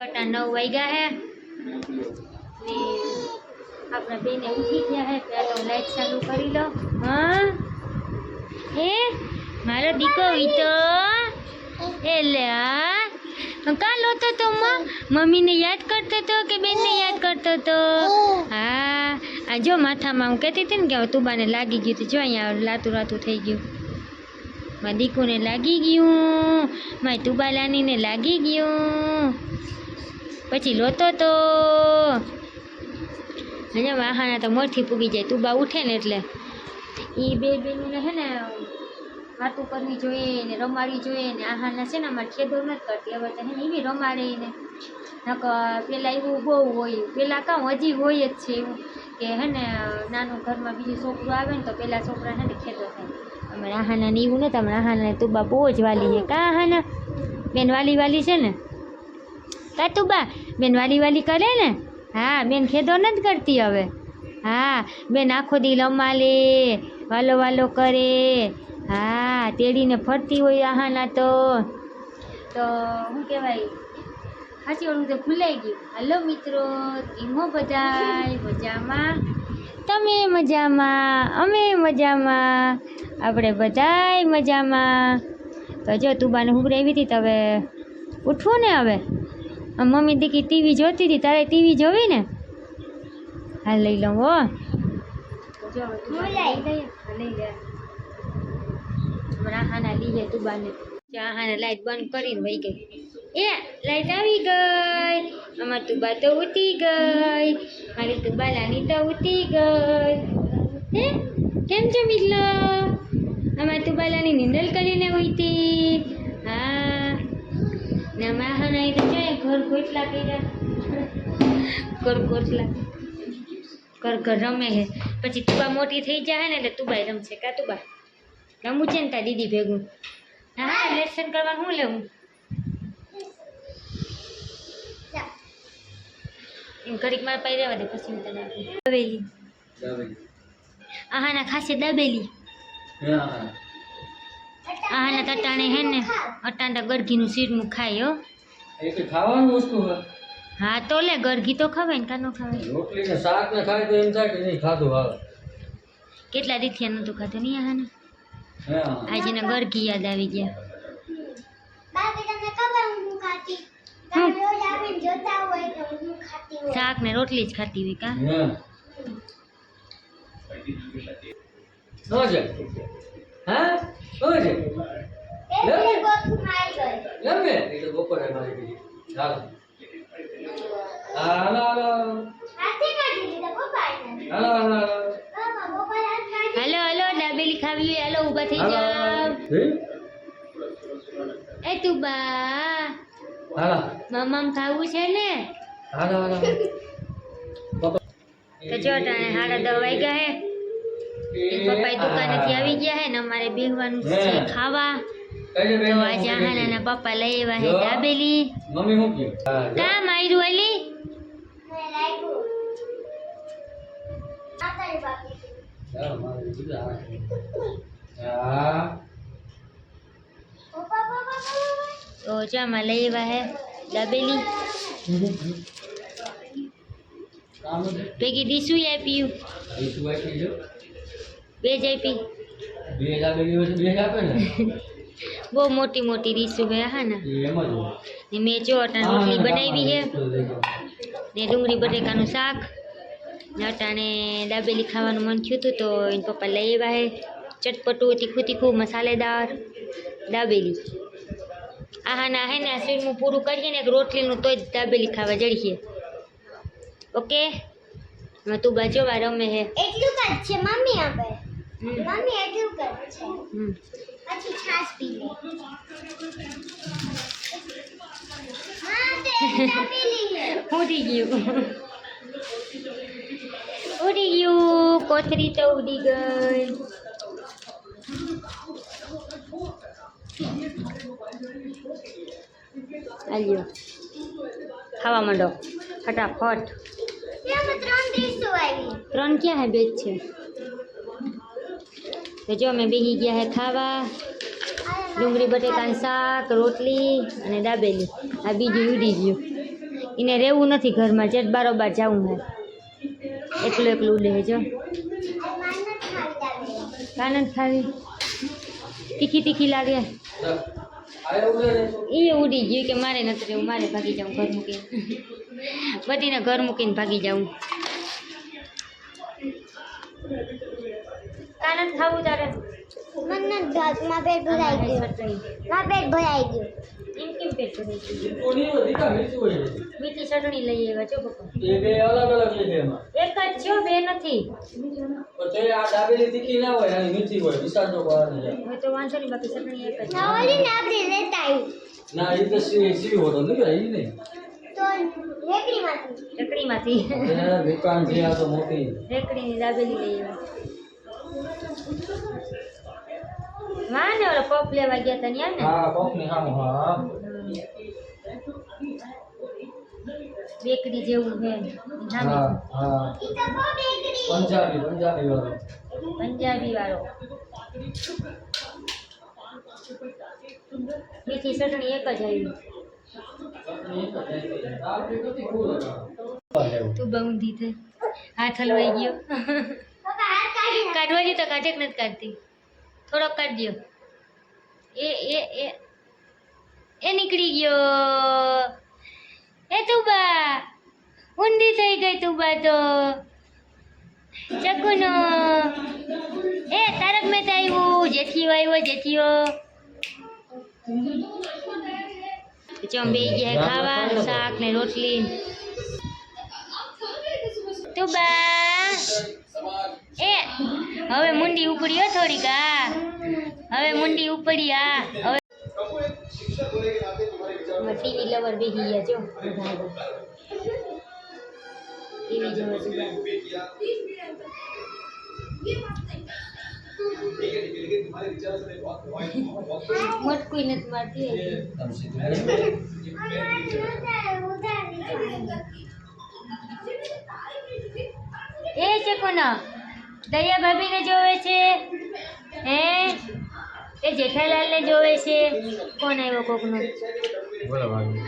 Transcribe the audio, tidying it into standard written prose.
9 વાગ્યા હે ને આપણા બેને ઉઠી ગયા હે પેલા તો લાઈટ ચાલુ કરી લો હા હે મારો દીકો ઈતો એટલે હા કાં લોતો તો મમ્મીને યાદ કરતો તો કે બેનને યાદ કરતો તો હા આ જો માથામાં હું કહેતી હતી ને કે તુબાને લાગી ગયું તો જો અહીંયા લાતું રાતું થઈ ગયું મારા દીકુને લાગી ગયું મારી તુબાલાનીને લાગી ગયું પછી લોતો તો હે વાહાના તો મોરથી પૂગી જાય તુબા ઉઠે ને એટલે એ બે બેનને હે ને વાતું કરવી જોઈએ ને રમાડવી જોઈએ ને આહાના છે ને અમારે ખેદો નથી કરતી હવે તો હે ને એવી રમાડે ને નકર પેલા એવું બહુ હોય પેલા કામ હજી હોય જ છે એવું કે હે ને નાનું ઘરમાં બીજું છોકરું આવે ને તો પેલા છોકરા હે ને ખેદો થાય અમારે આહાના ને એવું નથી અમારે આહાના તુબા બહુ જ વાલી છે કા આહાના બેન વાલી છે ને કા તુબા બેન વાલી કરે ને હા બેન ખેદો નથી કરતી હવે હા બેન આખો દી રમાલે વાલો કરે હા તેડીને ફરતી હોય આહાના તો શું કહેવાય ખાસી ઓળું તો ભૂલાઈ ગયું હાલો મિત્રો એમો બધાય મજામાં તમે મજામાં અમે મજામાં આપણે બધાય મજામાં તો જો તુબાને હુંગરાવી હતી તો હવે ઉઠવું ને હવે મમ્મી દીકરી ટીવી જોતી હતી તારે ટીવી જોવી ને હાલ લઈ લઉં હો લઈ લે આહાના લીધે તુબાને આહાને લાઈટ બંધ કરીને વહી ગઈ એ લાઈટ આવી ગઈ અમાર તુબા તો ઉઠી ગઈ મારી તુબાલાની તો ઉઠી ગઈ હે કેમ છો મિલો અમાર તુબાલાની નિંદલ કરીને ઉઠી હા ને અમારા આહાના તો છે ઘર ગોટલા કર્યા ઘર રમે છે પછી તુબા મોટી થઈ જાય ને એટલે તુબાઈ રમશે કા તુબા રમવું છે ને તાર દીદી ભેગું હા લેસન કરવાનું શું લેવું એમ ઘડીક મારે પાઈ રહેવા દે પછી હું તને આપું દાબેલી આહાના ખાસે દાબેલી આહાના તટાણે હે ને અટાંડા ગરઘીનું શીરનું ખાય હો ખાવાનું વસ્તુ હા તો લે ગરઘી તો ખવાય ને કાનો ખવાય રોટલી ને શાક ને ખાય તો એમ થાય કે નહીં ખાધું આવે કેટલા દીથી નતું ખાધું નહીં આહાના આજે ને ગરઘી યાદ આવી ગયા શાક ને રોટલી જ ખાતી હોય કા હાલો દાબેલી ખાવી હોય હાલો ઊભા થઈ જાવ એ તુબા મમ્મ ખાવું છે ને તો જો ટાણે 10:30 વાગ્યા હે પપ્પા દુકાનેથી આવી ગયા હે ને અમારે બેહવાનું છે ખાવા તો આજે આહાના પપ્પા લઈ આવ્યા હે દાબેલી કા માર્યું અલી તો જામાં લઈ આવ્યા હે દાબેલી ભેગી ડીશું આપ્યું બે જ આપી બહુ મોટી ડીશું હે હા ને મેં જો અટાણે રોટલી બનાવી છે ને ડુંગળી બટેકાનું શાક ને અટાણે દાબેલી ખાવાનું મન થયું હતું તો એને પપ્પા લઈ આવ્યા હે ચટપટું તીખું મસાલેદાર દાબેલી આહાના હે ને આ શીરનું પૂરું કરીએ ને રોટલીનું તો જ દાબેલી ખાવા જડીએ ઓકે તું બાજુમાં રમે હે એટલું કર છે મમ્મી આપે મમ્મી એટલું કર છે પછી છાશ પી લે હા તે દાબેલી હે ઉડી ગયું કોથરી તો ઉડી ગઈ આલ્યો ખાવા માંડો ફટાફટ 3 ક્યાં હે બે જ છે તો જો અમે બેસી ગયા હે ખાવા ડુંગળી બટેકાનું શાક રોટલી અને દાબેલી આ બીજું ઉડી ગયું એને રહેવું નથી ઘરમાં, જેટ બારોબાર જવું હે, એકલું એકલું ઉડે જો. કાનન ખાવી તીખી તીખી લાગે. એ ઉડી ગયું કે મારે નથી રહેવું, મારે ભાગી જાઉં ઘર મૂકીને. બધીને ઘર મૂકીને ભાગી જાઉં. કાનન ખાવું તારે? મને માં પેટ ભરાઈ ગયું. માં પેટ ભરાઈ ગયું. એમ કેમ પેટ ભરાઈ ગયું? કોની દીકા મીઠું હોય છે. મીઠી ચટણી લઈ આવ્યા છો પપ્પા. એ બે અલગ અલગ લીધે એમાં. એક જ છો, બે નથી. પણ તે આ ડાબેલી તીખી ના હોય અને મીઠી હોય વિશાળ તો બહાર જાય. હવે તો વાંધો નહીં, બાકી ચટણી એક જ. ના ઓલી ને આપણે લેતા આવી. ના એ તો સી હોતો નહીં એ નહીં. તો રેકડીમાંથી. ચટણીમાંથી એના દુકાન છે આ તો મોટી. રેકડીની દાબેલી લઈ આવ્યા. વાને ઓલો પપ લેવા ગયા તા ન્યા ને. હા કોકની હામો હા. બેકરી જેવું છે હા હા ઈ તો બહુ બેકરી. પંજાબી વાળો. પંજાબી વાળો. મીઠી ચટણી એક જ આવી. તું બહુંધી થઈ, હાથ હલવાઈ ગયો. પપ્પા હાથ કાઢી નાખ. કાઢવા દે તો કાઢે કે નથી કાઢતી? થોડોક કાઢ દો. એ એ એ એ નીકળી ગયો. એ તુબા ઊંધી થઈ ગઈ તુબા તો. ચકુનો એ તારક મહેતા આવ્યું, જેઠિયો આવ્યો, જેઠિયો. ચમ બે ગયા ખાવા, શાક ને રોટલી. તુબા એ હવે મુંડી ઉપડી હો થોડીક. આ હવે મુંડી ઉપડી. આ હવે ટીવી લવર બેસી ગયા જો ટીવી જોવે છે. મોટકુઈ નથી મારતી. એ છે કોના? દયા ભાભીને જોવે છે હે? એ જેઠાલાલને જોવે છે. કોણ આવ્યો કોકનો? બોલો ભાઈ.